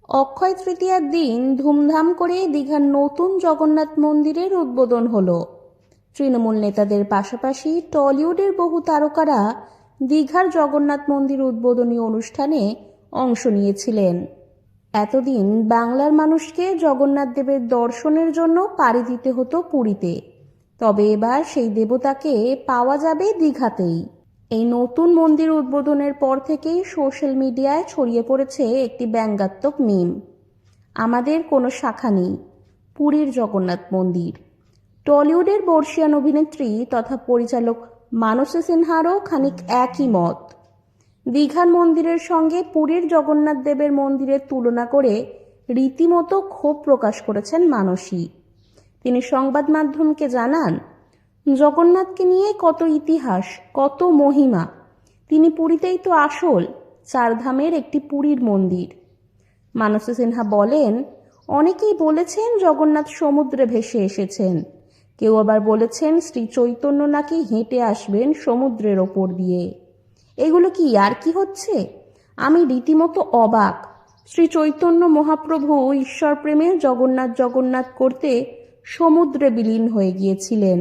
অক্ষয় তৃতীয়ার দিন ধুমধাম করে দীঘার নতুন জগন্নাথ মন্দিরের উদ্বোধন হলো। তৃণমূল নেতাদের পাশাপাশি টলিউডের বহু তারকারা দীঘার জগন্নাথ মন্দির উদ্বোধনী অনুষ্ঠানে অংশ নিয়েছিলেন। এতদিন বাংলার মানুষকে জগন্নাথ দেবের দর্শনের জন্য পাড়ি দিতে হতো পুরীতে, তবে এবার সেই দেবতাকে পাওয়া যাবে দীঘাতেই। এই নতুন মন্দির উদ্বোধনের পর থেকেই সোশ্যাল মিডিয়ায় ছড়িয়ে পড়েছে একটি ব্যঙ্গাত্মক মিম। আমাদের কোনো শাখা নেই, পুরীর জগন্নাথ মন্দির। টলিউডের বর্ষিয়ান অভিনেত্রী তথা পরিচালক মানসী সিনহারও খানিক একই মত। দীঘার মন্দিরের সঙ্গে পুরীর জগন্নাথ দেবের মন্দিরের তুলনা করে রীতিমতো ক্ষোভ প্রকাশ করেছেন মানসী। তিনি সংবাদ মাধ্যমকে জানান, জগন্নাথকে নিয়ে কত ইতিহাস, কত মহিমা। তিনি পুরীতেই তো আসল, চারধামের একটি পুরীর মন্দির। মানসী সিনহা বলেন, অনেকেই বলেছেন জগন্নাথ সমুদ্রে ভেসে এসেছেন, কেউ আবার বলেছেন শ্রী চৈতন্য নাকি হেঁটে আসবেন সমুদ্রের ওপর দিয়ে। এগুলো কি আর কি হচ্ছে? আমি রীতিমতো অবাক। শ্রী চৈতন্য মহাপ্রভু ঈশ্বর প্রেমে জগন্নাথ জগন্নাথ করতে সমুদ্রে বিলীন হয়ে গিয়েছিলেন।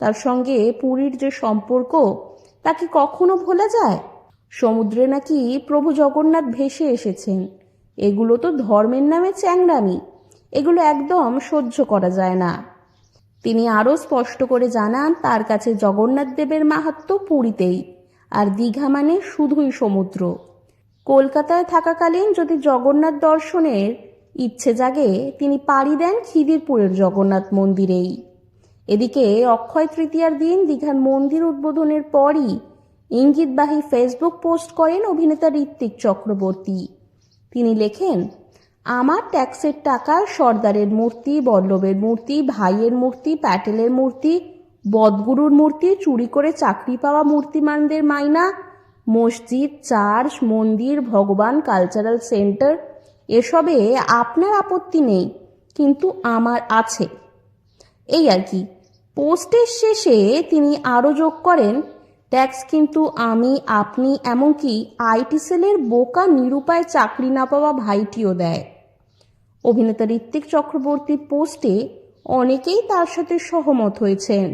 তার সঙ্গে পুরীর যে সম্পর্ক, তা কি কখনো ভোলা যায়? সমুদ্রে নাকি প্রভু জগন্নাথ ভেসে এসেছেন। এগুলো তো ধর্মের নামে চ্যাংড়ামি। এগুলো একদম সহ্য করা যায় না। তিনি আরও স্পষ্ট করে জানান, তার কাছে জগন্নাথ দেবের মাহাত্ম্য পুরীতেই, আর দীঘা মানে শুধুই সমুদ্র। কলকাতায় থাকাকালীন যদি জগন্নাথ দর্শনের ইচ্ছে জাগে, তিনি পাড়ি দেন খিদিরপুরের জগন্নাথ মন্দিরেই। এদিকে অক্ষয় তৃতীয়ার দিন দীঘার মন্দির উদ্বোধনের পরই ইঙ্গিতবাহী ফেসবুক পোস্ট করেন অভিনেতা ঋত্বিক চক্রবর্তী। তিনি লেখেন, আমার ট্যাক্সের টাকায় সর্দারের মূর্তি, বল্লভের মূর্তি, ভাইয়ের মূর্তি, প্যাটেলের মূর্তি, বদগুরুর মূর্তি, চুরি করে চাকরি পাওয়া মূর্তিমানদের মাইনা, মসজিদ, চার্চ, মন্দির, ভগবান, কালচারাল সেন্টার, এসবে আপনার আপত্তি নেই, কিন্তু আমার আছে। এই আর কি। পোস্টের শেষে তিনি আরও যোগ করেন, ট্যাক্স কিন্তু আমি, আপনি, এমনকি আইটি সেলের বোকা নিরুপায় চাকরি না পাওয়া ভাইটিও দেয়। অভিনেতা ঋত্বিক চক্রবর্তীর পোস্টে অনেকেই তার সাথে সহমত হয়েছেন।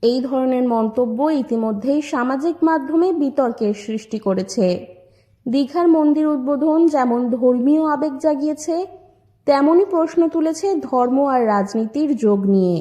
এই ধরনের মন্তব্য ইতিমধ্যেই সামাজিক মাধ্যমে বিতর্কের সৃষ্টি করেছে। দীঘার মন্দির উদ্বোধন যেমন ধর্মীয় আবেগ জাগিয়েছে, তেমনই প্রশ্ন তুলেছে ধর্ম আর রাজনীতির যোগ নিয়ে।